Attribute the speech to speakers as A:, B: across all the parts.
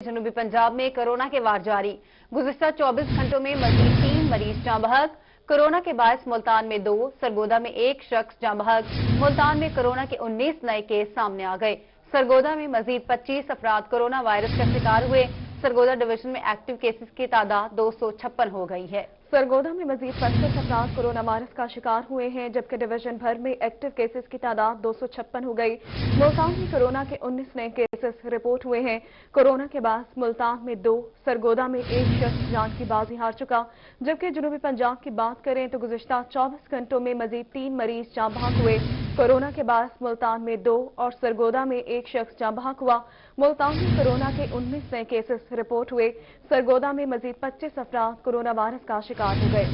A: जनूबी पंजाब में कोरोना के वार जारी। गुज़िश्ता 24 घंटों में मजीद 3 मरीज जाँ बहक। कोरोना के बायस मुल्तान में 2, सरगोदा में 1 शख्स जाँ बहक। मुल्तान में कोरोना के 19 नए केस सामने आ गए। सरगोदा में मजीद 25 अफराद कोरोना वायरस का शिकार हुए। सरगोदा डिवीजन में एक्टिव केसेस की तादाद 256 हो गई है।
B: सरगोदा में मजीद 25 अफराद कोरोना वायरस का शिकार हुए हैं, जबकि डिवीजन भर में एक्टिव केसेस की तादाद 256 हो गई। मुल्तान में कोरोना के 19 नए केसेस रिपोर्ट हुए हैं। कोरोना के बाद मुल्तान में 2, सरगोदा में 1 शख्स जान की बाजी हार चुका। जबकि जनूबी पंजाब की बात करें तो गुज़िश्ता 24 घंटों में मजीद 3 मरीज जाँ बहक हुए। कोरोना के बाद मुल्तान में 2 और सरगोदा में 1 शख्स जाँ बहक हुआ। मुल्तान में कोरोना के 19 नए केसेस रिपोर्ट हुए। सरगोदा में मजीद 25 अफराद कोरोना वायरस का शिकार हो गए।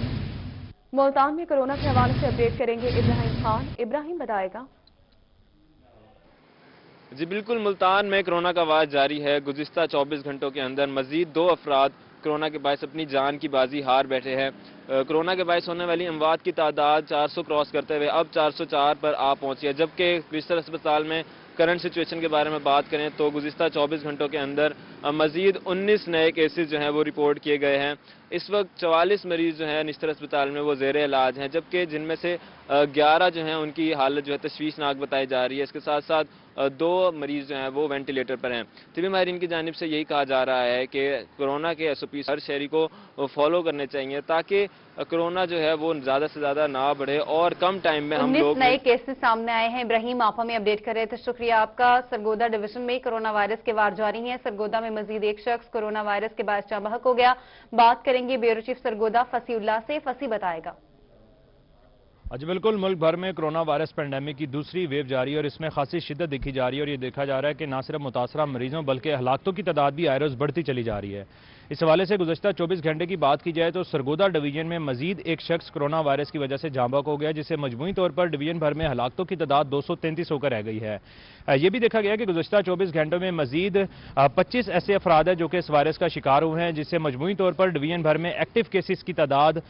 B: मुल्तान में कोरोना के हवाले से अपडेट करेंगे इब्राहिम खान। इब्राहिम बताएगा।
C: जी बिल्कुल, मुल्तान में कोरोना का वार जारी है। गुज़िश्ता 24 घंटों के अंदर मजीद 2 अफराद कोरोना के बायस अपनी जान की बाजी हार बैठे हैं। कोरोना के बायस होने वाली अमवात की तादाद 400 क्रॉस करते हुए अब 404 पर आ पहुंची है। जबकि क्रिस्टल अस्पताल में करंट सिचुएशन के बारे में बात करें तो गुज़िश्ता 24 घंटों के अंदर मजीद 19 नए केसेस जो हैं वो रिपोर्ट किए गए हैं। इस वक्त 44 मरीज जो हैं निश्तर अस्पताल में वो ज़ेर इलाज हैं, जबकि जिनमें से 11 जो हैं उनकी हालत जो है तशवीशनाक बताई जा रही है। इसके साथ साथ 2 मरीज जो हैं वो वेंटिलेटर पर हैं। तिबी माहिरीन की जानिब से यही कहा जा रहा है कि कोरोना के SOP हर शहरी को फॉलो करने चाहिए ताकि कोरोना जो है वो ज़्यादा से ज़्यादा ना बढ़े और कम टाइम में हम लोग
A: 19 नए केसेस सामने आए हैं। इब्राहिम, आप हमें अपडेट कर रहे थे, शुक्रिया आपका। सरगोदा डिवीजन में कोरोना वायरस के वार जारी हैं। सरगोदा में मजीद 1 शख्स कोरोना वायरस के बायस जाँ बहक हो गया। बात करेंगे ब्यूरो चीफ सरगोदा फसीउल्लाह से। फसी बताएगा।
D: जी बिल्कुल, मुल्क भर में कोरोना वायरस पेंडेमिक की दूसरी वेव जारी है और इसमें खासी शिद्दत देखी जा रही है और ये देखा जा रहा है कि ना सिर्फ मुतासरा मरीजों बल्कि हलाकतों की तादाद भी आए रोज बढ़ती चली जा रही है। इस हवाले से गुज़श्ता 24 घंटे की बात की जाए तो सरगोदा डिवीजन में मजीद 1 शख्स कोरोना वायरस की वजह से जाँ बहक हो गया, जिससे मजमूई तौर पर डिवीजन भर में हलाकतों की तादाद 233 होकर रह गई है। यह भी देखा गया कि गुज़श्ता 24 घंटों में मजीद 25 ऐसे अफराद हैं जो कि इस वायरस का शिकार हुए हैं, जिससे मजमूई तौर पर डिवीजन भर में एक्टिव केसेस की तादाद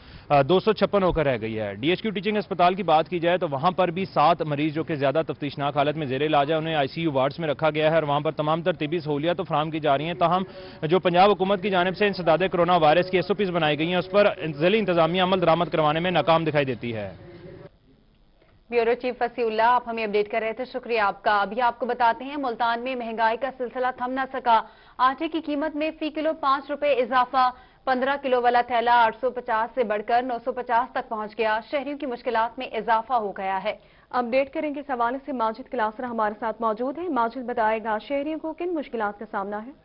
D: 256 होकर रह गई है। DHQ टीचिंग अस्पताल की बात की जाए तो वहां पर भी 7 मरीज जो कि ज्यादा तफ्तीशनाक हालत में ज़ेरे इलाज है, उन्हें ICU वार्ड्स में रखा गया है और वहां पर तमाम तरतीबी सहूलियात तो फराहम की जा रही हैं। ताहम जो पंजाब हुकूमत की जानिब से इंसदाद कोरोना वायरस की SOPs बनाई गई हैं उस पर ज़िली इंतजामिया अमल दरामद करवाने में नाकाम दिखाई देती है।
A: ब्यूरो चीफ फसीउल्लाह, आप हमें अपडेट कर रहे थे, शुक्रिया आपका। अभी आपको बताते हैं मुल्तान में महंगाई का सिलसिला थम न सका। आटे की कीमत में फी किलो 5 रुपए इजाफा। 15 किलो वाला थैला 850 से बढ़कर 950 तक पहुंच गया। शहरियों की मुश्किलात में इजाफा हो गया है।
B: अपडेट करेंगे इस हवाले से माजिद क्लासरा हमारे साथ मौजूद है। माजिद बताएगा शहरियों को किन मुश्किलात का सामना है।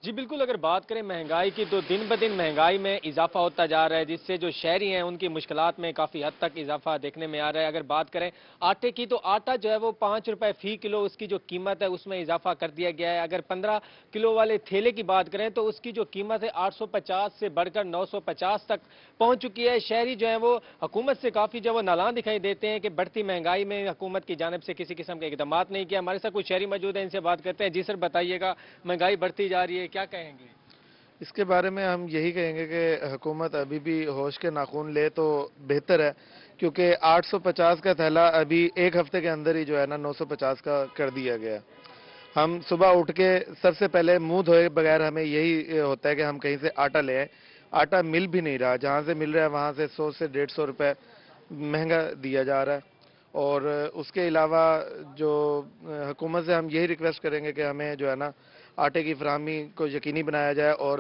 E: जी बिल्कुल, अगर बात करें महंगाई की तो दिन ब दिन महंगाई में इजाफा होता जा रहा है, जिससे जो शहरी हैं उनकी मुश्किलात में काफ़ी हद तक इजाफा देखने में आ रहा है। अगर बात करें आटे की तो आटा जो है वो 5 रुपए फी किलो उसकी जो कीमत है उसमें इजाफा कर दिया गया है। अगर 15 किलो वाले थैले की बात करें तो उसकी जो कीमत है 850 से बढ़कर 950 तक पहुँच चुकी है। शहरी जो है वो हुकूमत से काफ़ी जो है वो नालान दिखाई देते हैं कि बढ़ती महंगाई में हुकूमत की जानिब से किसी किस्म के इकदाम नहीं किया। हमारे साथ कुछ शहरी मौजूद हैं, इनसे बात करते हैं। जी सर, बताइएगा, महंगाई बढ़ती जा रही है, क्या कहेंगे?
F: इसके बारे में हम यही कहेंगे कि हुकूमत अभी भी होश के नाखून ले तो बेहतर है, क्योंकि 850 का थैला अभी एक हफ्ते के अंदर ही जो है ना 950 का कर दिया गया। हम सुबह उठ के सबसे पहले मुंह धोए बगैर हमें यही होता है कि हम कहीं से आटा ले आए। आटा मिल भी नहीं रहा, जहाँ से मिल रहा है वहाँ से 100 से 150 रुपये महंगा दिया जा रहा है। और उसके अलावा जो हुकूमत से हम यही रिक्वेस्ट करेंगे कि हमें जो है ना आटे की फराहमी को यकीनी बनाया जाए और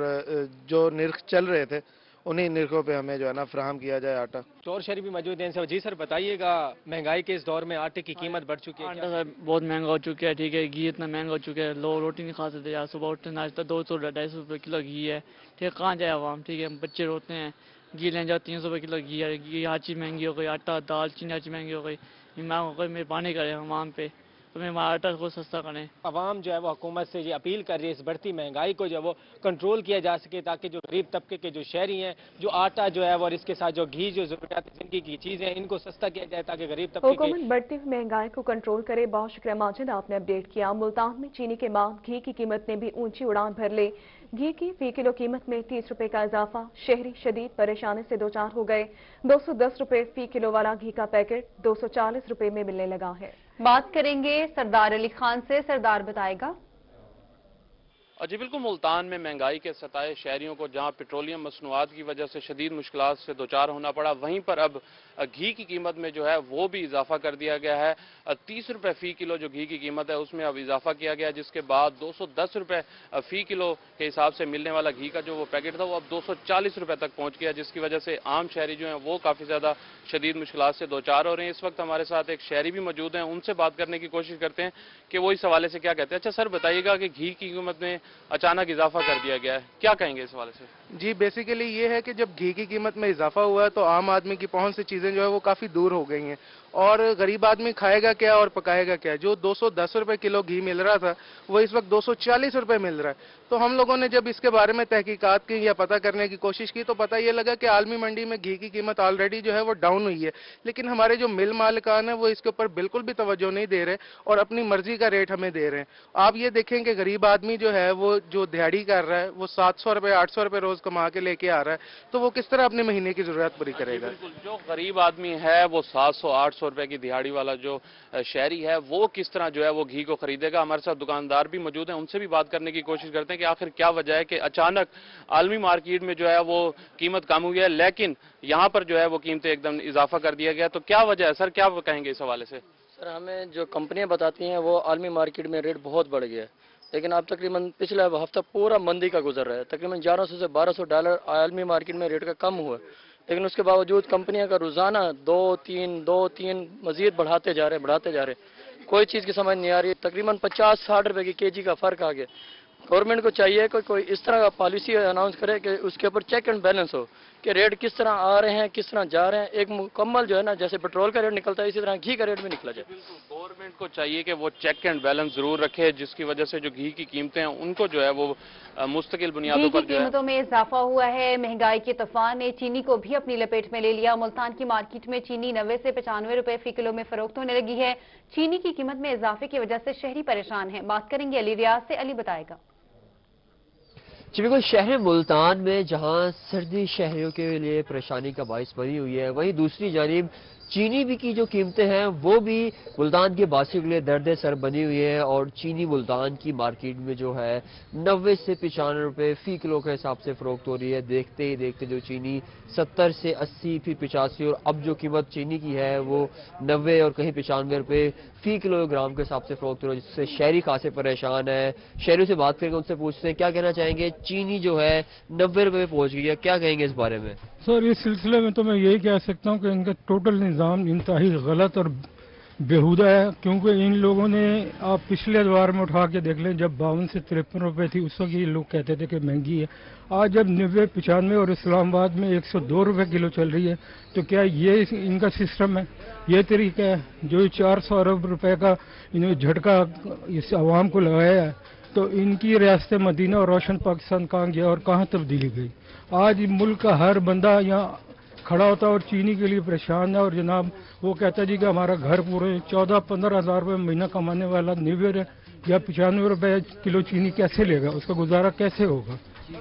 F: जो निर्ख चल रहे थे उन्हीं निर्खों पे हमें जो है ना फराहम किया जाए आटा।
E: चोर शहरी भी मौजूद हैं। जी सर, बताइएगा, महंगाई के इस दौर में आटे की कीमत बढ़ चुकी है।
G: आटा सर बहुत महंगा हो चुका है, ठीक है। घी इतना महंगा हो चुका है, लोग रोटी नहीं खा सकते यार। सुबह उठते नाश्ता 200-250 रुपये किलो घी है, ठीक है। कहाँ जाए आवाम, ठीक है। बच्चे रोते हैं, घी लेने जाओ 300 रुपये किलो घी है। घी हर चीज़ महंगी हो गई, आटा दाल चीनी हर चीज़ महंगी हो गई। महंगा हो गई, मेहरबानी करें आवाम पे, तुम्हें आटा को सस्ता करें।
E: आवाम जो है वो हुकूमत से ये अपील कर रही है इस बढ़ती महंगाई को जो है वो कंट्रोल किया जा सके, ताकि जो गरीब तबके के जो शहरी हैं जो आटा जो है वो और इसके साथ जो घी जो जरूरत जिंदगी की चीज़ें हैं इनको सस्ता किया जाए ताकि गरीब तबके
B: हुकूमत बढ़ती हुई महंगाई को कंट्रोल करे। बहुत शुक्रिया माजिद, आपने अपडेट किया। मुल्तान में चीनी के बाद घी की कीमत ने भी ऊंची उड़ान भर ली। घी की फी किलो कीमत में 30 रुपए का इजाफा। शहरी शदीद परेशानी से दो चार हो गए। 210 रुपए फी किलो वाला घी का पैकेट 240 रुपए में मिलने लगा है।
A: बात करेंगे सरदार अली खान से। सरदार बताएगा।
H: جی بالکل، ملتان میں مہنگائی کے ستائے شہریوں کو جہاں پیٹرولیم مصنوعات کی وجہ سے شدید مشکلات سے دوچار ہونا پڑا، وہیں پر اب گھی کی قیمت میں جو ہے وہ بھی اضافہ کر دیا گیا ہے۔ 30 روپے فی کلو جو گھی کی قیمت ہے اس میں اب اضافہ کیا گیا، جس کے بعد 210 روپے فی کلو کے حساب سے ملنے والا گھی کا جو وہ پیکٹ تھا وہ اب 240 روپے تک پہنچ گیا، جس کی وجہ سے عام شہری جو ہیں وہ کافی زیادہ شدید مشکلات سے دوچار ہو رہے ہیں۔ اس وقت ہمارے ساتھ ایک شہری بھی موجود ہیں، ان سے بات کرنے کی کوشش کرتے ہیں کہ وہ اس حوالے سے کیا کہتے ہیں۔ اچھا سر، بتائیے گا کہ گھی کی قیمت میں اچانک اضافہ کر دیا گیا ہے، کیا کہیں گے اس حوالے سے؟
F: جی بیسیکلی یہ ہے کہ جب گھی کی قیمت میں اضافہ ہوا ہے تو عام آدمی کی پہنچ سے چیزیں جو ہے وہ کافی دور ہو گئی ہیں، اور غریب آدمی کھائے گا کیا اور پکائے گا کیا؟ جو 210 روپے کلو گھی مل رہا تھا وہ اس وقت 240 روپے مل رہا ہے۔ تو ہم لوگوں نے جب اس کے بارے میں تحقیقات کی یا پتہ کرنے کی کوشش کی تو پتہ یہ لگا کہ عالمی منڈی میں گھی کی قیمت آلریڈی جو ہے وہ ڈاؤن ہوئی ہے، لیکن ہمارے جو مل مالکان ہیں وہ اس کے اوپر بالکل بھی توجہ نہیں دے رہے اور اپنی مرضی کا ریٹ ہمیں دے رہے ہیں۔ آپ یہ دیکھیں کہ غریب آدمی جو ہے وہ جو دیہڑی کر رہا ہے وہ 700 روپے 800 روپے روز کما کے لے کے آ رہا ہے، تو وہ کس طرح اپنے مہینے کی ضرورت پوری کرے گا؟
H: بالکل، جو غریب آدمی ہے وہ 700-800 روپے کی دیہاڑی والا جو شہری ہے وہ کس طرح جو ہے وہ گھی کو خریدے گا؟ ہمارے ساتھ دکاندار بھی موجود ہیں، ان سے بھی بات کرنے کی کوشش کرتے ہیں کہ آخر کیا وجہ ہے کہ اچانک عالمی مارکیٹ میں جو ہے وہ قیمت کم ہوئی ہے لیکن یہاں پر جو ہے وہ قیمتیں ایک دم اضافہ کر دیا گیا، تو کیا وجہ ہے سر؟ کیا کہیں گے اس حوالے سے؟
I: سر ہمیں جو کمپنیاں بتاتی ہیں وہ عالمی مارکیٹ میں ریٹ بہت بڑھ گیا ہے، لیکن اب تقریباً پچھلا ہفتہ پورا مندی کا گزر رہا ہے، تقریباً 1100 سے 1200 ڈالر عالمی مارکیٹ میں ریٹ کا کم ہوا ہے، لیکن اس کے باوجود کمپنیاں کا روزانہ 2-3 مزید بڑھاتے جا رہے ہیں، کوئی چیز کی سمجھ نہیں آ رہی ہے۔ تقریباً 50-60 روپے کی کے جی کا فرق آ گیا۔ گورنمنٹ کو چاہیے کہ کوئی اس طرح کا پالیسی اناؤنس کرے کہ اس کے اوپر چیک اینڈ بیلنس ہو کہ ریٹ کس طرح آ رہے ہیں، کس طرح جا رہے ہیں، ایک مکمل جو ہے نا جیسے پیٹرول کا ریٹ نکلتا ہے اسی طرح گھی کا ریٹ بھی نکلا جائے۔
H: بالکل، گورنمنٹ کو چاہیے کہ وہ چیک اینڈ بیلنس ضرور رکھے، جس کی وجہ سے جو گھی کی قیمتیں ہیں ان کو جو ہے وہ مستقل بنیادوں پر
A: گھی کی قیمتوں میں اضافہ ہوا ہے۔ مہنگائی کے طوفان نے چینی کو بھی اپنی لپیٹ میں لے لیا۔ ملتان کی مارکیٹ میں چینی 90 سے 95 روپے فی کلو میں فروخت ہونے لگی ہے۔ چینی کی قیمت میں اضافے کی وجہ سے شہری پریشان ہیں۔ بات کریں گے علی ریاض سے، علی بتائے گا۔
J: جی بالکل، شہر ملتان میں جہاں سردی شہریوں کے لیے پریشانی کا باعث بنی ہوئی ہے، وہیں دوسری جانب چینی بھی کی جو قیمتیں ہیں وہ بھی ملتان کے باسیوں کے لیے درد سر بنی ہوئی ہے، اور چینی ملتان کی مارکیٹ میں جو ہے 90 سے 95 روپے فی کلو کے حساب سے فروخت ہو رہی ہے۔ دیکھتے ہی دیکھتے جو چینی 70 سے 80 پھر 85 اور اب جو قیمت چینی کی ہے وہ 90 اور کہیں 95 روپے فی کلو گرام کے حساب سے فروخت ہو رہا ہے، جس سے شہری خاصے پریشان ہے۔ شہریوں سے بات کریں گے، ان سے پوچھتے ہیں کیا کہنا چاہیں گے۔ چینی جو ہے 90 روپے پہنچ گئی ہے، کیا کہیں گے اس بارے میں؟
K: سر اس سلسلے میں تو میں یہی کہہ سکتا ہوں کہ ان کا ٹوٹل نظام انتہائی غلط اور بیہودہ ہے، کیونکہ ان لوگوں نے آپ پچھلے ادوار میں اٹھا کے دیکھ لیں جب 52 سے 53 روپے تھی اس وقت یہ لوگ کہتے تھے کہ مہنگی ہے، آج جب 90 95 اور اسلام آباد میں 102 روپے کلو چل رہی ہے، تو کیا یہ ان کا سسٹم ہے؟ یہ طریقہ ہے جو 400 ارب روپے کا انہوں نے جھٹکا اس عوام کو لگایا ہے، تو ان کی ریاست مدینہ اور روشن پاکستان کہاں گیا اور کہاں تبدیلی گئی؟ آج ملک کا ہر بندہ یہاں کھڑا ہوتا ہے اور چینی کے لیے پریشان ہے، اور جناب وہ کہتا ہے جی کہ ہمارا گھر پورے 14-15 ہزار روپے مہینہ کمانے والا نیویر ہے یا 95 روپے کلو چینی کیسے لے گا؟ اس کا گزارا کیسے ہوگا؟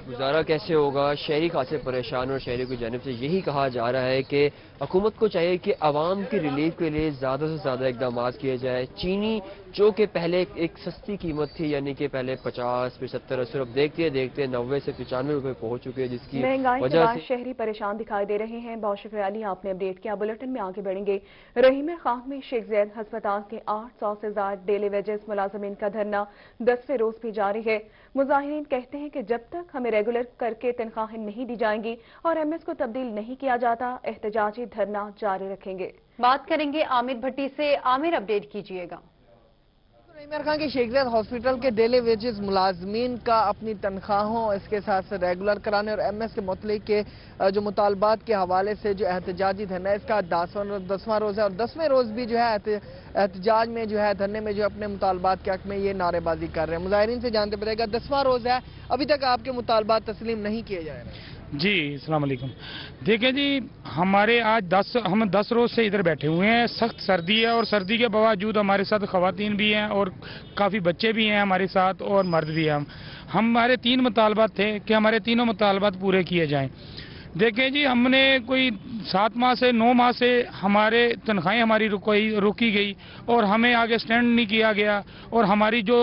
J: گزارا کیسے ہوگا؟ شہری خاصے پریشان، اور شہریوں کی جانب سے یہی کہا جا رہا ہے کہ حکومت کو چاہیے کہ عوام کی ریلیف کے لیے زیادہ سے زیادہ اقدامات کیے جائے۔ چینی جو کہ پہلے ایک سستی قیمت تھی، یعنی کہ پہلے 50 پھر 70 80 اب دیکھتے دیکھتے 90 سے 95 روپے پہنچ چکے ہیں، جس کی
B: مہنگائی کے
J: وجہ
B: بعد
J: سے
B: شہری پریشان دکھائی دے رہے ہیں۔ بہت شکریہ علی، آپ نے اپڈیٹ کیا۔ بلیٹن میں آگے بڑھیں گے۔ رحیم خان میں شیخ زید ہسپتال کے 800 سے زائد ڈیلی ویجز ملازمین کا دھرنا 10ویں روز بھی جاری ہے۔ مظاہرین کہتے ہیں کہ جب تک ہمیں ریگولر کر کے تنخواہیں نہیں دی جائیں گی اور ایم ایس کو تبدیل نہیں کیا جاتا، احتجاجی دھرنا جاری رکھیں گے۔
A: بات کریں گے عامر بھٹی سے۔ عامر اپڈیٹ کیجیے گا۔
L: رحیم خان کے شیخ زید ہاسپٹل کے ڈیلی ویجز ملازمین کا اپنی تنخواہوں اس کے ساتھ ریگولر کرانے اور ایم ایس کے متعلق کے جو مطالبات کے حوالے سے جو احتجاجی دھرنا ہے، اس کا 10واں روز ہے، اور 10ویں روز بھی جو ہے احتجاج میں جو ہے دھرنے میں جو اپنے مطالبات کے حق میں یہ نعرے بازی کر رہے ہیں۔ مظاہرین سے جانتے پڑے گا 10واں روز ہے، ابھی تک آپ کے مطالبات تسلیم نہیں کیے جا رہے ہیں۔
K: جی السلام علیکم۔ دیکھیں جی ہمارے آج ہم 10 روز سے ادھر بیٹھے ہوئے ہیں، سخت سردی ہے، اور سردی کے باوجود ہمارے ساتھ خواتین بھی ہیں اور کافی بچے بھی ہیں ہمارے ساتھ اور مرد بھی ہیں۔ ہمارے 3 مطالبات تھے کہ ہمارے تینوں مطالبات پورے کیے جائیں۔ دیکھیں جی ہم نے کوئی 7 माह से 9 माह से हमारे तनख्वाहें हमारी रोकी गई और हमें आगे स्टैंड नहीं किया गया। और हमारी जो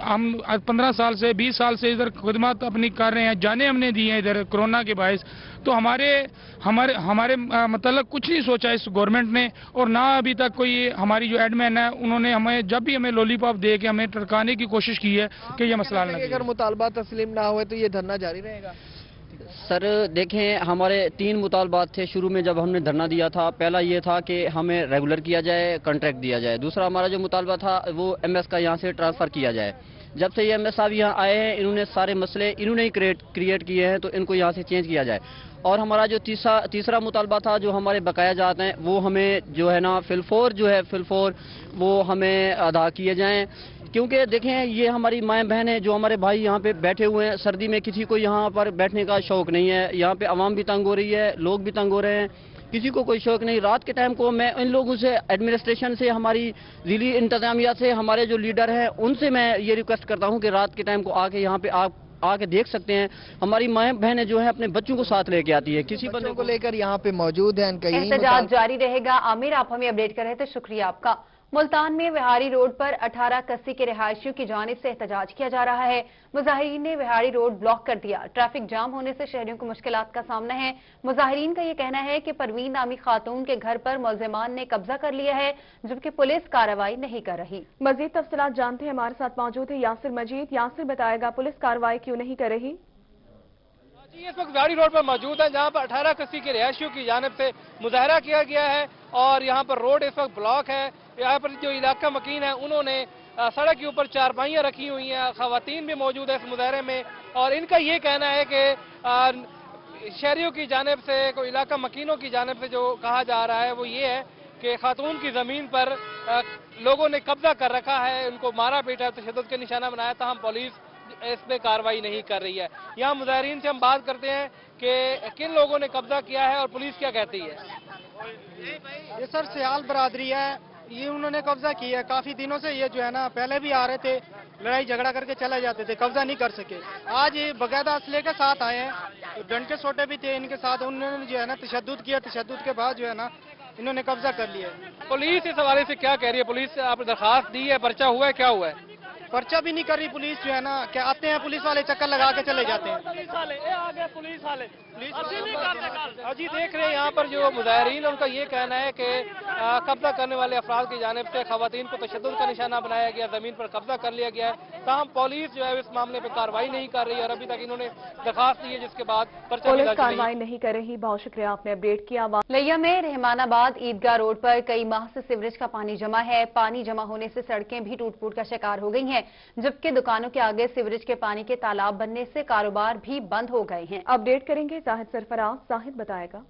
K: हम 15 साल से 20 साल से इधर खिदमत अपनी कर रहे हैं, जाने हमने दी हैं इधर कोरोना के बायस, तो हमारे मतलब कुछ नहीं सोचा इस गवर्नमेंट ने। और ना अभी तक कोई हमारी जो एडमिन है उन्होंने हमें जब भी हमें लॉलीपॉप दे के हमें टरकाने की कोशिश की है कि ये मसला हल न
L: अगर मुतालबा तस्लीम ना हुए तो ये धरना जारी रहेगा।
M: सर देखें, हमारे 3 मुतालबात थे शुरू में जब हमने धरना दिया था। पहला ये था कि हमें रेगुलर किया जाए, कॉन्ट्रैक्ट दिया जाए। दूसरा हमारा जो मुतालबा था वो MS का यहाँ से ट्रांसफ़र किया जाए। जब से ये MS साहब यहाँ आए हैं इन्होंने सारे मसले इन्होंने ही क्रिएट किए हैं, तो इनको यहाँ से चेंज किया जाए। और हमारा जो तीसरा मुतालबा था, जो हमारे बकाया जाते हैं वो हमें जो है ना फिल4 वो हमें अदा किए जाएँ। क्योंकि देखें, ये हमारी माएँ बहन हैं, जो हमारे भाई यहाँ पे बैठे हुए हैं। सर्दी में किसी को यहाँ पर बैठने का शौक़ नहीं है। यहाँ पे आवाम भी तंग हो रही है, लोग भी तंग हो रहे हैं, किसी को कोई शौक़ नहीं। रात के टाइम को मैं इन लोगों से, एडमिनिस्ट्रेशन से, हमारी ज़िली इंतज़ामिया से, हमारे जो लीडर हैं उनसे मैं ये रिक्वेस्ट करता हूँ कि रात के टाइम को आके यहाँ पे आप आके देख सकते हैं। हमारी माएँ बहनें जो हैं अपने बच्चों को साथ लेके आती है। किसी बच्चों को
L: लेकर यहाँ पे मौजूद है।
A: एहतजाज जारी रहेगा। आमिर, आप हमें अपडेट कर रहे थे, शुक्रिया आपका। मुल्तान में विहारी रोड पर 18 कस्सी के रिहायशियों की जानिब से एहतजाज किया जा रहा है। मुजाहिरीन ने विहारी रोड ब्लॉक कर दिया। ट्रैफिक जाम होने से शहरियों को मुश्किलात का सामना है। मुजाहिरीन का ये कहना है कि परवीन नामी खातून के घर पर मुलजिमान ने कब्जा कर लिया है, जबकि पुलिस कार्रवाई नहीं कर रही।
B: मजीद तफसीलात जानते हैं, हमारे साथ मौजूद है यासिर मजीद। यासिर बताएगा पुलिस कार्रवाई क्यों नहीं कर रही?
E: जी, इस वक्त विहारी रोड पर मौजूद है, जहां पर 18 कस्सी के रिहायशियों की जानिब से मुजाहरा किया गया है और यहां पर रोड इस वक्त ब्लॉक है। यहाँ पर जो इलाका मकीन है उन्होंने सड़क के ऊपर चारपाइयाँ रखी हुई हैं। खवातीन भी मौजूद है इस मुजाहरे में और इनका ये कहना है कि शहरियों की जानिब से, कोई इलाका मकीनों की जानिब से जो कहा जा रहा है वो ये है कि खातून की ज़मीन पर लोगों ने कब्जा कर रखा है, उनको मारा पीटा, तशद्दुद के निशाना बनाया था। हम पुलिस इसमें कार्रवाई नहीं कर रही है। यहाँ मुजाहिरीन से हम बात करते हैं कि किन लोगों ने कब्जा किया है और पुलिस क्या कहती है।
N: ये सर सियाल बरादरी है, ये उन्होंने कब्जा किया है। काफी दिनों से ये जो है ना, पहले भी आ रहे थे, लड़ाई झगड़ा करके चले जाते थे, कब्जा नहीं कर सके। आज ये बकायदा असले के साथ आए हैं, डंड के सोटे भी थे इनके साथ। उन्होंने जो है ना तशद्दुद किया, तशद्दुद के बाद जो है ना इन्होंने कब्जा कर लिया।
E: पुलिस इस हवाले से क्या कह रही है? पुलिस से आपने दरखास्त दी है, पर्चा हुआ है, क्या हुआ है?
N: पर्चा भी नहीं कर रही पुलिस, जो है ना क्या आते हैं पुलिस वाले चक्कर लगा के चले जाते हैं।
E: अजी देख रहे हैं यहाँ पर जो मुजाहिरीन, उनका ये कहना है कि कब्जा करने वाले अफराद की जानिब से खवातीन को तशद्दुद का निशाना बनाया गया, जमीन पर कब्जा कर लिया गया है। ताहम पुलिस जो है इस मामले पर कार्रवाई नहीं कर रही और अभी तक इन्होंने दरखास्त दी है, जिसके बाद
B: पुलिस कार्रवाई नहीं कर रही। बहुत शुक्रिया, आपने अपडेट किया।
A: लिया में रहमानाबाद ईदगाह रोड पर कई माह से सीवरेज का पानी जमा है। पानी जमा होने से सड़कें भी टूट फूट का शिकार हो गई हैं, जबकि दुकानों के आगे सीवरेज के पानी के तालाब बनने से कारोबार भी बंद हो गए हैं।
B: अपडेट करेंगे जाहिद सरफराज, जाहिद बताएगा।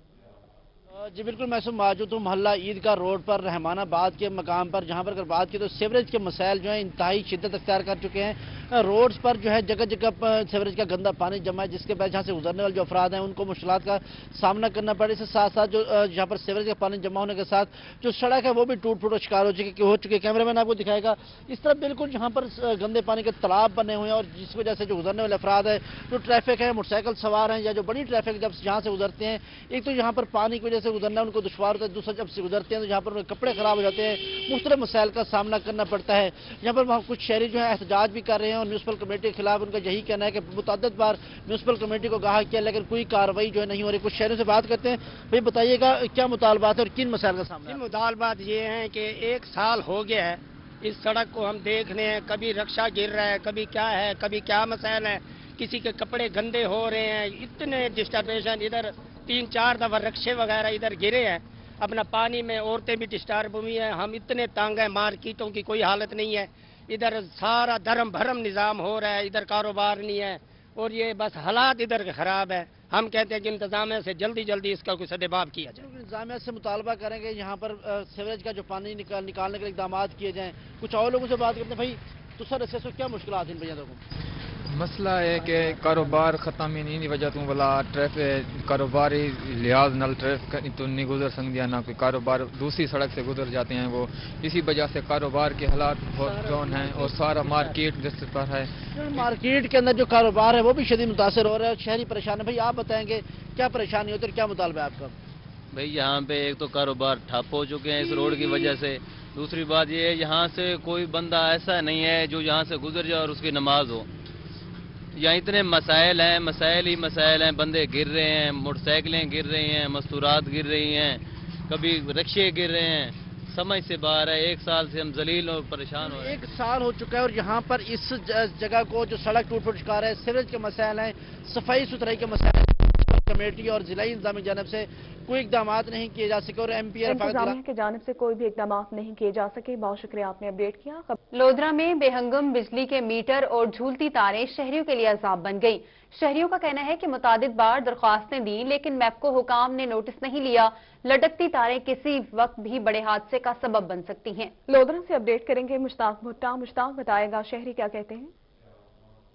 O: जी बिल्कुल, मैं मौजूद हूँ मोहल्ला ईदगाह रोड पर रहमानाबाद के मकाम पर, जहाँ पर अगर बात की तो सीवरेज के मसाइल जो है इंतहाई शिद्दत अख्तियार कर चुके हैं। रोड्स पर जो है जगह जगह सीवरेज का गंदा पानी जमा है, जिसके बाद जहाँ से गुजरने वाले जो अफराद हैं उनको मुश्किलात का सामना करना पड़े। इसके साथ साथ जो जहाँ पर सीवरेज का पानी जमा होने के साथ जो सड़क है वो भी टूट फूट शिकार हो चुकी है। कैमरामैन आपको दिखाएगा इस तरह बिल्कुल जहाँ पर गंदे पानी के तालाब बने हुए हैं और जिस वजह से जो गुजरने वाले अफराद है, जो ट्रैफिक है, मोटरसाइकिल सवार हैं या जो बड़ी ट्रैफिक जब जहाँ से गुजरते हैं, एक तो यहाँ पर पानी की वजह से गुजरना उनको दुश्वार होता है, दूसरा जब से गुजरते हैं तो यहाँ पर उनके कपड़े खराब हो जाते हैं, मुख्तलिफ मसाइल का सामना करना पड़ता है। यहाँ पर वहाँ कुछ शहरी जो है एहतजाज भी कर रहे हैं और म्यूनसिपल कमेटी के खिलाफ उनका यही कहना है कि मुतअद्दिद बार म्यूनसिपल कमेटी को कहा किया लेकिन कोई कार्रवाई जो है नहीं हो रही। कुछ शहरों से बात करते हैं, भाई बताइएगा क्या मुतालबात है और किन मसाइल का सामना?
P: मुतालबात ये हैं कि 1 साल हो गया है इस सड़क को हम देख रहे हैं, कभी रक्षा गिर रहा है, कभी क्या है, कभी क्या मसाइल है, किसी के कपड़े गंदे हो रहे हैं, इतने डिस्टर्बेशन, इधर 3-4 दफा रक्षे वगैरह इधर गिरे हैं। अपना पानी में औरतें भी डिस्टर्ब हुई हैं, हम इतने तंग हैं, मार्केटों की कोई हालत नहीं है, इधर सारा धर्म भरम निज़ाम हो रहा है, इधर कारोबार नहीं है और ये बस हालात इधर के ख़राब है। हम कहते हैं कि इंतजामिया से जल्दी जल्दी इसका कुछ सदेबाब किया जाए।
O: इंतजामिया से मुतालबा करेंगे यहाँ पर सीवरेज का जो पानी निकालने के लिए इक़दाम किए जाएँ। कुछ और लोगों से बात करते हैं, भाई तो सर ऐसे क्या मुश्किलात हैं भैया?
Q: मसला है कि कारोबार ख़त्म ही नहीं वजह तू बोला ट्रैफिक कारोबारी लिहाज नल ट्रैफिक तो नहीं गुजर सकती ना, कोई कारोबार दूसरी सड़क से गुजर जाते हैं, वो इसी वजह से कारोबार के हालात बहुत डाउन हैं और सारा मार्केट जिस पर है,
O: मार्केट के अंदर जो कारोबार है वो भी शदीद मुतासर हो रहा है, शहरी परेशान है। भाई आप बताएंगे क्या परेशानी होती है, क्या मुतालबा है आपका?
R: भाई यहाँ पे एक तो कारोबार ठप हो चुके हैं इस रोड की वजह से। दूसरी बात ये है यहाँ से कोई बंदा ऐसा नहीं है जो यहाँ से गुजर जाए और उसकी नमाज हो। यहाँ इतने मसाइल हैं, मसाइल ही मसाइल हैं। बंदे गिर रहे हैं, मोटरसाइकिलें गिर रही हैं, मस्तूरात गिर रही हैं, कभी रिक्शे गिर रहे हैं। समझ से बाहर है। एक साल से हम जलील और परेशान हो रहे हैं।
O: एक साल हो चुका है और यहाँ पर इस जगह को जो सड़क टूट फूट शिकार है, सीवरेज के मसाइल हैं, सफाई सुथराई के मसाइल हैं। कमेटी और जिला इंतजाम की जानब से कोई इकदाम नहीं किए जा सके और
B: इंतजामिया की जानब से कोई भी इकदाम नहीं किए जा सके। बहुत शुक्रिया, आपने अपडेट किया।
A: लोधरा में बेहंगम बिजली के मीटर और झूलती तारें शहरियों के लिए अजाब बन गई। शहरियों का कहना है कि मुतादिद बार दरख्वास्तें दी लेकिन मैपको हुकाम ने नोटिस नहीं लिया। लटकती तारें किसी वक्त भी बड़े हादसे का सबब बन सकती हैं।
B: लोधरा से अपडेट करेंगे मुश्ताक भुट्टा। मुश्ताक, बताएगा शहरी क्या कहते हैं?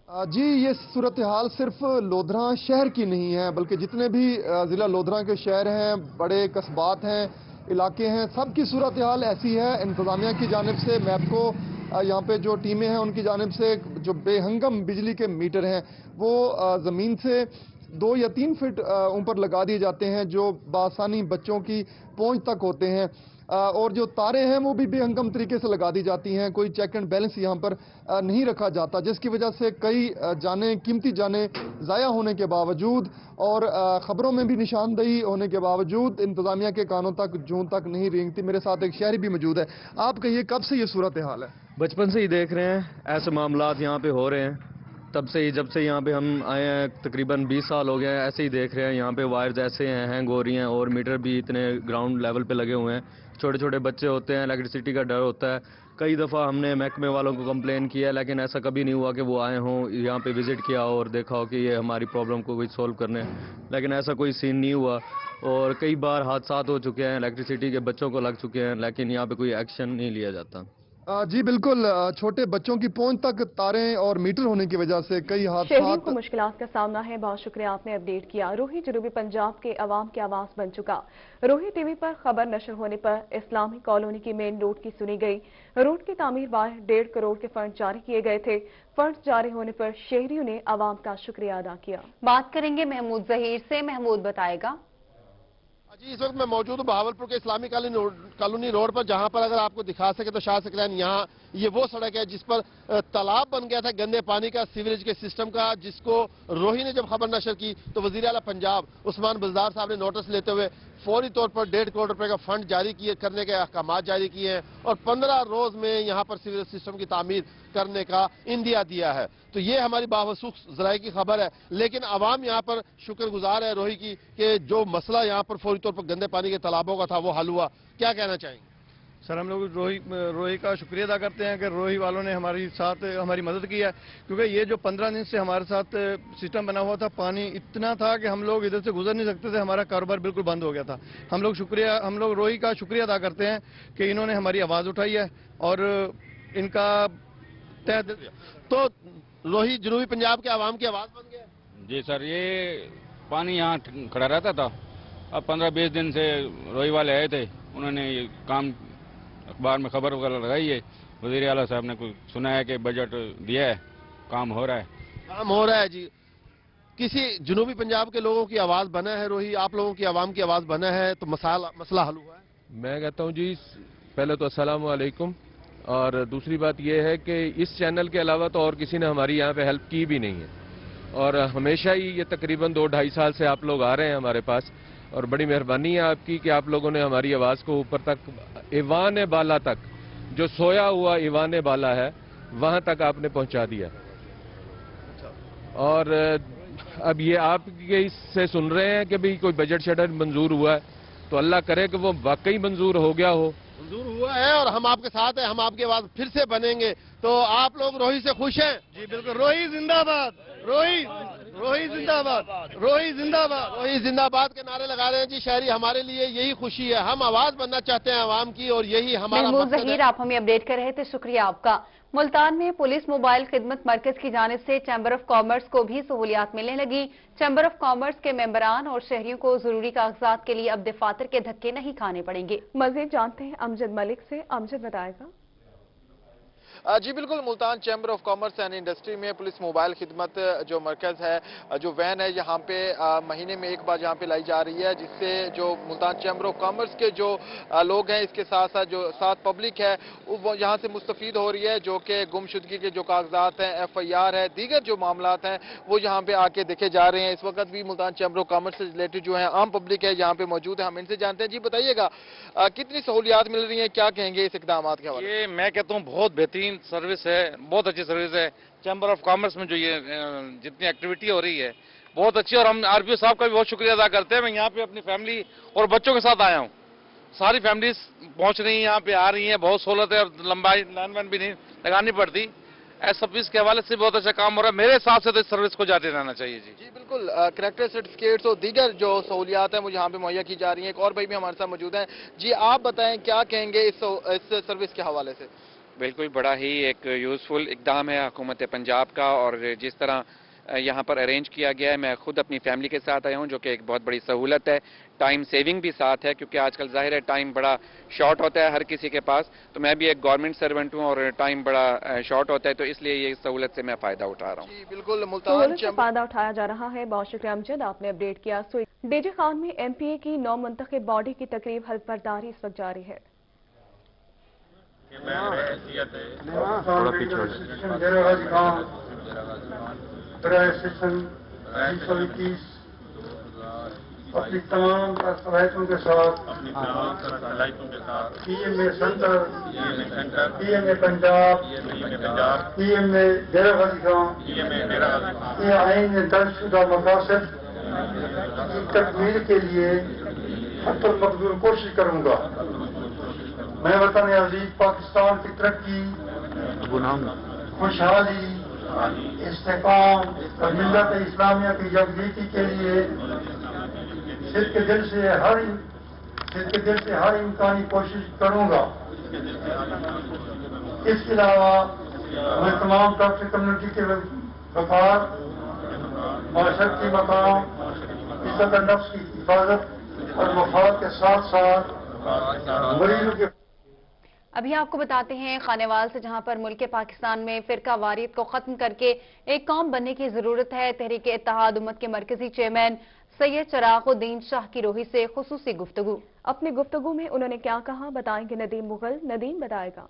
S: जी, ये सूरत हाल सिर्फ लोधरा शहर की नहीं है, बल्कि जितने भी ज़िला लोधरा के शहर हैं, बड़े कस्बात हैं, इलाके हैं, सब की सूरत हाल ऐसी है। इंतज़ामिया की जानिब से मैपको यहाँ पे जो टीमें हैं उनकी जानिब से जो बेहंगम बिजली के मीटर हैं वो ज़मीन से 2 या 3 फीट ऊपर लगा दिए जाते हैं, जो बासानी बच्चों की पहुँच तक होते हैं। और जो तारें हैं वो भी बेहंगम तरीके से लगा दी जाती हैं। कोई चेक एंड बैलेंस यहाँ पर नहीं रखा जाता, जिसकी वजह से कई जानें, कीमती जानें ज़ाया होने के बावजूद और ख़बरों में भी निशानदेही होने के बावजूद इंतज़ामिया के कानों तक जून तक नहीं रेंगती। मेरे साथ एक शहरी भी मौजूद है। आप कहिए, कब से ये सूरत हाल है?
T: बचपन से ही देख रहे हैं ऐसे मामलात यहाँ पे हो रहे हैं। तब से ही, जब से यहाँ पे हम आए हैं, तकरीबन 20 साल हो गए हैं, ऐसे ही देख रहे हैं। यहाँ पे वायर्स ऐसे हैं, हैंग हो रही हैं और मीटर भी इतने ग्राउंड लेवल पे लगे हुए हैं। छोटे छोटे बच्चे होते हैं, इलेक्ट्रिसिटी का डर होता है। कई दफ़ा हमने महकमे वालों को कंप्लेन किया, लेकिन ऐसा कभी नहीं हुआ कि वो आए हों, यहाँ पे विज़िट किया हो और देखा हो कि ये हमारी प्रॉब्लम को कोई सोल्व करने। लेकिन ऐसा कोई सीन नहीं हुआ और कई बार हादसात हो चुके हैं, इलेक्ट्रिसिटी के बच्चों को लग चुके हैं, लेकिन यहाँ पे कोई एक्शन नहीं लिया जाता।
S: जी बिल्कुल, छोटे बच्चों की पहुंच तक तारें और मीटर होने की वजह से कई
B: शहरियों को मुश्किलात का सामना है। बहुत शुक्रिया, आपने अपडेट किया। रोही जनूबी पंजाब के अवाम की आवाज बन चुका। रोही टीवी पर खबर नशर होने पर इस्लामी कॉलोनी की मेन रोड की सुनी गई। रोड की तामीर बाय 1.5 करोड़ के फंड जारी किए गए थे। फंड जारी होने पर शहरियों ने आवाम का शुक्रिया अदा किया।
A: बात करेंगे महमूद जहीर से। महमूद, बताएगा।
U: जी, इस वक्त मैं मौजूद हूँ बहावलपुर के इस्लामी कॉलोनी रोड पर, जहां पर अगर आपको दिखा सके तो शाह सकलैन, यहाँ ये वो सड़क है जिस पर तालाब बन गया था गंदे पानी का, सीवरेज के सिस्टम का, जिसको रोही ने जब खबर नशर की तो वजीर आला पंजाब उस्मान बुज़दार साहब ने नोटिस लेते हुए फौरी तौर पर 1.5 करोड़ रुपए का फंड जारी करने के अहकाम जारी किए हैं और 15 रोज में यहाँ पर सीवरेज सिस्टम की तामीर करने का इंदिया दिया है। तो ये हमारी बावसूख ज़राए की खबर है। लेकिन आवाम यहाँ पर शुक्रगुजार है रोही की कि जो मसला यहाँ पर फौरी तौर पर गंदे पानी के तालाबों का था वो हल हुआ। क्या कहना चाहेंगे?
V: सर, हम लोग रोही का शुक्रिया अदा करते हैं कि रोही वालों ने हमारी मदद की है, क्योंकि ये जो 15 दिन से हमारे साथ सिस्टम बना हुआ था, पानी इतना था कि हम लोग इधर से गुजर नहीं सकते थे, हमारा कारोबार बिल्कुल बंद हो गया था। हम लोग रोही का शुक्रिया अदा करते हैं कि इन्होंने हमारी आवाज़ उठाई है और इनका
U: तो रोही जनूबी पंजाब के आवाम की आवाज़ बन गया।
W: जी सर, ये पानी यहाँ खड़ा रहता था, अब 15-20 दिन से रोही वाले आए थे, उन्होंने ये काम अखबार में खबर वगैरह लगाई है। वज़ीर आला साहब ने कुछ सुना है कि बजट दिया है, काम हो रहा है।
U: जी, किसी जनूबी पंजाब के लोगों की आवाज़ बना है रोही, आप लोगों की आवाम की आवाज़ बना है, तो मसला हल हुआ है?
X: मैं कहता हूँ जी, पहले तो अस्सलाम वालेकुम, और दूसरी बात यह है कि इस चैनल के अलावा तो और किसी ने हमारी यहाँ पे हेल्प की भी नहीं है, और हमेशा ही ये तकरीबन 2-2.5 साल से आप लोग आ रहे हैं हमारे पास, और बड़ी मेहरबानी है आपकी कि आप लोगों ने हमारी आवाज़ को ऊपर तक, ईवान बाला तक, जो सोया हुआ ईवान बाला है वहाँ तक आपने पहुँचा दिया। और अब ये आप इससे सुन रहे हैं कि भाई कोई बजट शजट मंजूर हुआ है, तो अल्लाह करे कि वो वाकई मंजूर हो गया हो।
U: मंजूर हुआ है और हम आपके साथ हैं, हम आपकी आवाज़ फिर से बनेंगे। तो आप लोग रोही से खुश हैं?
V: जी बिल्कुल, रोही जिंदाबाद, रोही जिंदाबाद, रोही जिंदाबाद,
U: रोही जिंदाबाद के नारे लगा रहे हैं। जी, शहरी हमारे लिए यही खुशी है, हम आवाज बनना चाहते हैं आवाम की और यही हमारा
A: महमूद जहीर, आप हमें अपडेट कर रहे थे, शुक्रिया आपका। मुल्तान में पुलिस मोबाइल खिदमत मरकज की जानिब से चैम्बर ऑफ कॉमर्स को भी सहूलियात मिलने लगी। चैम्बर ऑफ कॉमर्स के मेंबरान और शहरियों को जरूरी कागजात के लिए अब दफातर के धक्के नहीं खाने पड़ेंगे।
B: मजीद जानते हैं अमजद मलिक से। अमजद, बताएगा।
C: جی بالکل، Multan chamber of commerce and industry میں پولیس موبائل خدمت جو مرکز ہے، جو وین ہے، یہاں پہ مہینے میں ایک بار یہاں پہ لائی جا رہی ہے، جس سے جو ملتان چیمبر آف کامرس کے جو لوگ ہیں، اس کے ساتھ ساتھ جو پبلک ہے وہ یہاں سے مستفید ہو رہی ہے، جو کہ گمشدگی کے جو کاغذات ہیں، FIR ہے، دیگر جو معاملات ہیں وہ یہاں پہ آ کے دیکھے جا رہے ہیں۔ اس وقت بھی ملتان چیمبر آف کامرس سے ریلیٹڈ جو ہے عام پبلک ہے یہاں پہ موجود ہے، ہم ان سے جانتے ہیں۔ جی بتائیے گا کتنی سہولیات مل رہی ہیں، کیا کہیں گے اس اقدامات کے حوالے؟
D: یہ میں کہتا ہوں بہت بہترین سروس ہے، بہت اچھی سروس ہے۔ چیمبر آف کامرس میں جو یہ جتنی ایکٹیویٹی ہو رہی ہے بہت اچھی، اور ہم RPO صاحب کا بھی بہت شکریہ ادا کرتے ہیں۔ میں یہاں پہ اپنی فیملی اور بچوں کے ساتھ آیا ہوں، ساری فیملیز پہنچ رہی ہیں، یہاں پہ آ رہی ہیں، بہت سہولت ہے اور لمبائی لائن وائن بھی نہیں لگانی پڑتی۔ سروس کے حوالے سے بہت اچھا کام ہو رہا ہے، میرے حساب سے تو اس سروس کو جاتے رہنا چاہیے۔
C: جی بالکل، کریکٹر سرٹیفکیٹس اور دیگر جو سہولیات ہیں وہ یہاں پہ مہیا کی جا رہی ہیں۔ ایک اور بھائی بھی ہمارے ساتھ موجود ہیں۔ جی آپ بتائیں کیا کہیں گے اس سروس کے حوالے سے؟
F: بالکل بڑا ہی ایک یوزفل اقدام ہے حکومت پنجاب کا، اور جس طرح یہاں پر ارینج کیا گیا ہے، میں خود اپنی فیملی کے ساتھ آیا ہوں، جو کہ ایک بہت بڑی سہولت ہے۔ ٹائم سیونگ بھی ساتھ ہے، کیونکہ آج کل ظاہر ہے ٹائم بڑا شارٹ ہوتا ہے ہر کسی کے پاس، تو میں بھی ایک گورنمنٹ سرونٹ ہوں اور ٹائم بڑا شارٹ ہوتا ہے، تو اس لیے یہ سہولت سے میں فائدہ اٹھا رہا ہوں۔
C: جی بالکل،
B: سہولت سے فائدہ اٹھایا جا رہا ہے۔ بہت شکریہ امجد، آپ نے اپڈیٹ کیا۔ ڈی جے خان میں MPA کی نو منتخب باڈی کی تقریب حلف برداری اس وقت جاری ہے۔
G: اپنی تمام صلاحیتوں کے ساتھ PMA centre, PMA Punjab, PMA Dera Ghazi Khan, یہ آئین میں درج شدہ مقاصد کی تکمیل کے لیے حتی المقدور کوشش کروں گا۔ میں وطن عزیز پاکستان کی ترقی، خوشحالی، استحکام اور ملت اسلامیہ کی یکجہتی کے لیے دل کے دل سے ہر امکانی کوشش کروں گا۔ اس کے علاوہ میں تمام طرف سے کمیونٹی کے وقار، معاشرتی مقام، عزت نفس کی حفاظت اور مفاد کے ساتھ ساتھ مریضوں کے
A: ابھی آپ کو بتاتے ہیں خانیوال سے، جہاں پر ملک پاکستان میں فرقہ واریت کو ختم کر کے ایک قوم بننے کی ضرورت ہے۔ تحریک اتحاد امت کے مرکزی چیئرمین سید چراغ الدین شاہ کی روحی سے خصوصی گفتگو۔
B: اپنی گفتگو میں انہوں نے کیا کہا، بتائیں گے ندیم مغل۔ ندیم بتائے گا۔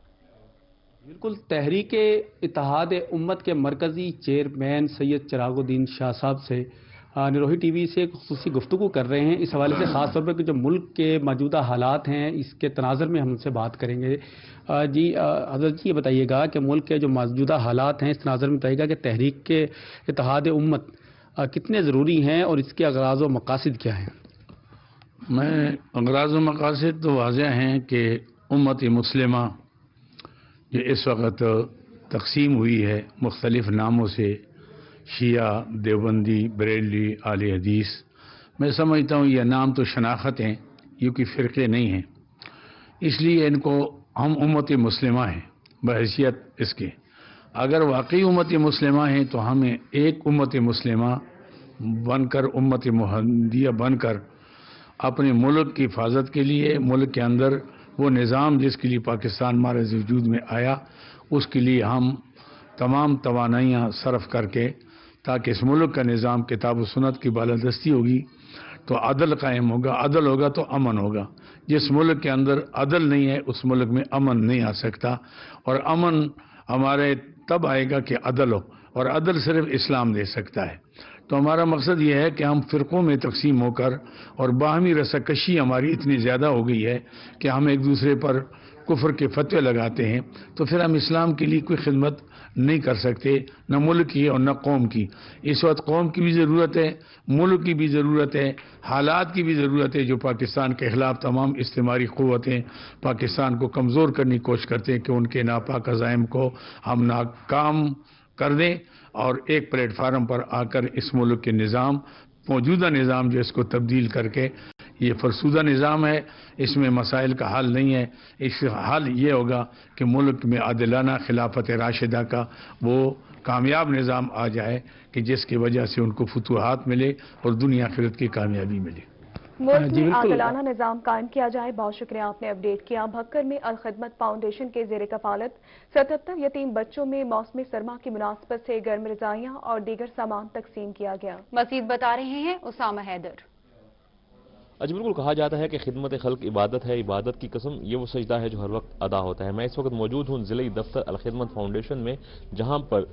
Y: بالکل، تحریک اتحاد امت کے مرکزی چیئرمین سید چراغ الدین شاہ صاحب سے نروہی ٹی وی سے خصوصی گفتگو کر رہے ہیں۔ اس حوالے سے خاص طور پر جو ملک کے موجودہ حالات ہیں اس کے تناظر میں ہم ان سے بات کریں گے۔ جی حضرت جی، یہ بتائیے گا کہ ملک کے جو موجودہ حالات ہیں اس تناظر میں بتائیے گا کہ تحریک کے اتحاد امت کتنے ضروری ہیں اور اس کے اغراض و مقاصد کیا ہیں؟
Z: میں اغراض و مقاصد تو واضح ہیں کہ امت مسلمہ جو اس وقت تقسیم ہوئی ہے مختلف ناموں سے، شیعہ، دیوبندی، بریلوی، اہل حدیث، میں سمجھتا ہوں یہ نام تو شناخت ہیں، یہ کوئی فرقے نہیں ہیں، اس لیے ان کو ہم امت مسلمہ ہیں بحیثیت اس کے۔ اگر واقعی امت مسلمہ ہیں تو ہمیں ایک امت مسلمہ بن کر، امت محمدیہ بن کر اپنے ملک کی حفاظت کے لیے، ملک کے اندر وہ نظام جس کے لیے پاکستان ہمارے وجود میں آیا، اس کے لیے ہم تمام توانائیاں صرف کر کے، تاکہ اس ملک کا نظام کتاب و سنت کی بالادستی ہوگی تو عدل قائم ہوگا، عدل ہوگا تو امن ہوگا۔ جس ملک کے اندر عدل نہیں ہے اس ملک میں امن نہیں آ سکتا، اور امن ہمارے تب آئے گا کہ عدل ہو، اور عدل صرف اسلام دے سکتا ہے۔ تو ہمارا مقصد یہ ہے کہ ہم فرقوں میں تقسیم ہو کر، اور باہمی رساکشی ہماری اتنی زیادہ ہو گئی ہے کہ ہم ایک دوسرے پر کفر کے فتوے لگاتے ہیں، تو پھر ہم اسلام کے لیے کوئی خدمت نہیں کر سکتے، نہ ملک کی اور نہ قوم کی۔ اس وقت قوم کی بھی ضرورت ہے، ملک کی بھی ضرورت ہے، حالات کی بھی ضرورت ہے جو پاکستان کے خلاف تمام استعماری قوتیں پاکستان کو کمزور کرنے کی کوشش کرتے ہیں کہ ان کے ناپاک عزائم کو ہم ناکام کر دیں، اور ایک پلیٹ فارم پر آ کر اس ملک کے نظام، موجودہ نظام جو اس کو تبدیل کر کے، یہ فرسودہ نظام ہے، اس میں مسائل کا حل نہیں ہے، اس کا حل یہ ہوگا کہ ملک میں عادلانہ خلافت راشدہ کا وہ کامیاب نظام آ جائے کہ جس کی وجہ سے ان کو فتوحات ملے اور دنیا آخرت کی کامیابی ملے۔
B: मुल्क में आदिलाना निज़ाम कायम किया जाए। बहुत शुक्रिया, आपने अपडेट किया। भक्कर में अलखिदमत फाउंडेशन के ज़ेर कफालत 77 यतीम बच्चों में मौसमी सरमा की मुनासबत से गर्म रज़ाइयाँ और दीगर सामान तकसीम किया गया।
A: मज़ीद बता रहे हैं उसामा हैदर।
H: जी बिल्कुल, कहा जाता है कि खिदमत खल्क इबादत है, इबादत की कसम ये वो सजदा है जो हर वक्त अदा होता है। मैं इस वक्त मौजूद हूँ ज़िले दफ्तर अलखिदमत फाउंडेशन में, जहाँ पर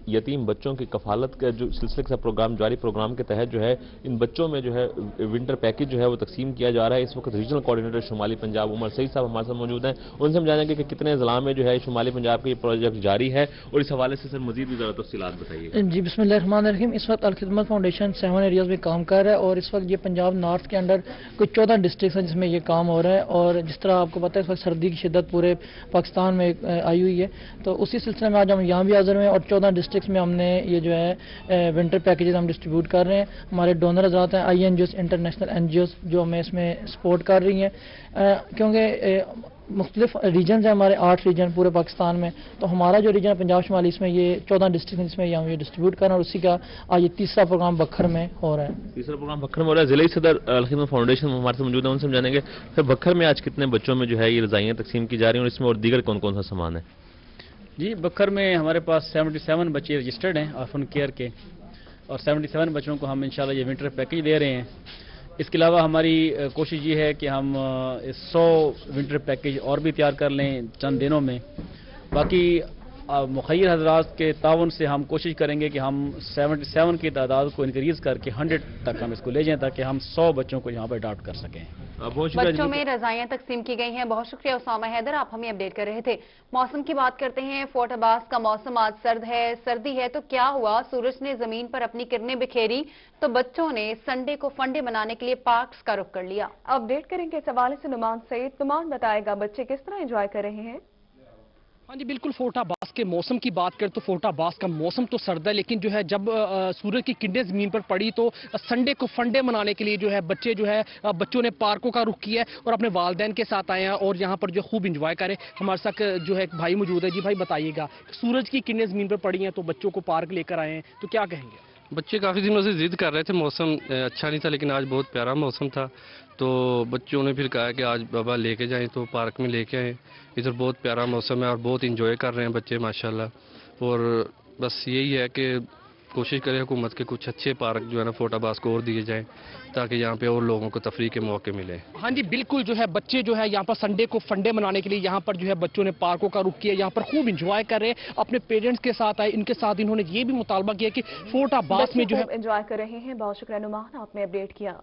H: यतीम बच्चों की कफालत का जो सिलसिले का प्रोग्राम जारी प्रोग्राम के तहत जो है इन बच्चों में जो है विंटर पैकेज जो है वो तकसीम किया जा रहा है। इस वक्त रीजनल कोऑर्डिनेटर शुमाली पंजाब उमर सईद साहब हमारे साथ मौजूद हैं। उनसे हम जानेंगे कि कितने ज़िला में जो है शुमाली पंजाब का ये प्रोजेक्ट जारी है और इस हवाले से सर मजीद भी ज़रा तफसीलात बताइए।
I: जी बिस्मिल्लाहिर्रहमानिर्रहीम। इस वक्त अलखिदमत फाउंडेशन 7 एरियाज़ में काम कर रहा है और इस वक्त ये पंजाब नॉर्थ के अंडर कुछ 14 डिस्ट्रिक्ट हैं जिसमें ये काम हो रहा है। और जिस तरह आपको पता है इस वक्त सर्दी की शिद्दत पूरे पाकिस्तान में आई हुई है, तो उसी सिलसिले में आज हम यहाँ भी हाजिर हुए हैं और 14 डिस्ट्रिक्ट में हमने ये जो है विंटर पैकेजेस हम डिस्ट्रीब्यूट कर रहे हैं। हमारे डोनर हज़रात हैं INGOs, इंटरनेशनल NGOs, जो हमें इसमें सपोर्ट कर रही हैं, क्योंकि मुख्तलिफ रीजन है हमारे 8 रीजन पूरे पाकिस्तान में। तो हमारा जो रीजन है पंजाब शुमाली, इसमें ये 14 डिस्ट्रिक्ट हैं जिसमें हम ये डिस्ट्रीब्यूट कर रहे हैं और उसी का आज ये तीसरा प्रोग्राम बखर में हो रहा है।
H: तीसरा प्रोग्राम बखर में हो रहा है। ज़िले सदर अलखिदमत फाउंडेशन हमारे साथ मौजूद है, उनसे हम जानेंगे सर बखर में आज कितने बच्चों में जो है ये रज़ाइयाँ तकसीम की जा रही हैं और इसमें और दीगर कौन कौन सा सामान है?
J: जी बखर में हमारे पास 77 बच्चे रजिस्टर्ड हैं ऑर्फन केयर के और 77 बच्चों को हम इंशाल्लाह ये विंटर पैकेज दे रहे हैं। इसके अलावा हमारी कोशिश ये है कि हम 100 विंटर पैकेज और भी तैयार कर लें चंद दिनों में। बाकी मुखैर हजरात के ताउन से हम कोशिश करेंगे कि हम 77 की तादाद को इंक्रीज़ करके 100 तक हम इसको ले जाएं ताकि हम 100 बच्चों को यहाँ पर अडॉप्ट कर सकें।
A: बच्चों में रज़ाइयाँ तकसीम की गई हैं। बहुत शुक्रिया उसामा हैदर, आप हमें अपडेट कर रहे थे। मौसम की बात करते हैं। फोर्ट अब्बास का मौसम आज सर्दी है तो क्या हुआ, सूरज ने जमीन पर अपनी किरणें बिखेरी तो बच्चों ने संडे को फंडे मनाने के लिए पार्क्स का रुख कर लिया।
B: अपडेट करेंगे इस हवाले से नुमान सईद। नुमान बताएगा बच्चे किस तरह एंजॉय कर रहे हैं।
K: हाँ जी बिल्कुल, फोर्ट अब्बास के मौसम की बात करें तो फोर्ट अब्बास का मौसम तो सर्द है, लेकिन जो है जब सूरज की किरणें ज़मीन पर पड़ी तो संडे को फंडे मनाने के लिए जो है बच्चों ने पार्कों का रुख किया है और अपने वालिदैन के साथ आए हैं और यहाँ पर जो खूब इंजॉय करें। हमारे साथ जो है एक भाई मौजूद है। जी भाई बताइएगा, सूरज की किरणें ज़मीन पर पड़ी हैं तो बच्चों को पार्क लेकर आए हैं, तो क्या कहेंगे?
X: बच्चे काफ़ी दिनों से जिद कर रहे थे, मौसम अच्छा नहीं था लेकिन आज बहुत प्यारा मौसम था, तो बच्चों ने फिर कहा कि आज बाबा लेके जाएं, तो पार्क में लेके आए। इधर बहुत प्यारा मौसम है और बहुत इंजॉय कर रहे हैं बच्चे माशाल्लाह। और बस यही है कि कोशिश करें हुकूमत के कुछ अच्छे पार्क जो है ना फोर्ट अब्बास को और दिए जाएं ताकि यहाँ पे और लोगों को तफरीह के मौके मिले।
K: हाँ जी बिल्कुल, जो है बच्चे जो है यहाँ पर संडे को फंडे मनाने के लिए यहाँ पर जो है बच्चों ने पार्कों का रुख किया, यहाँ पर खूब इंजॉय कर रहे हैं, अपने पेरेंट्स के साथ आए। इनके साथ इन्होंने ये भी मुतालबा किया कि फोर्ट अब्बास में जो है
B: एंजॉय कर रहे हैं। बहुत शुक्रिया नुमान, आपने अपडेट किया।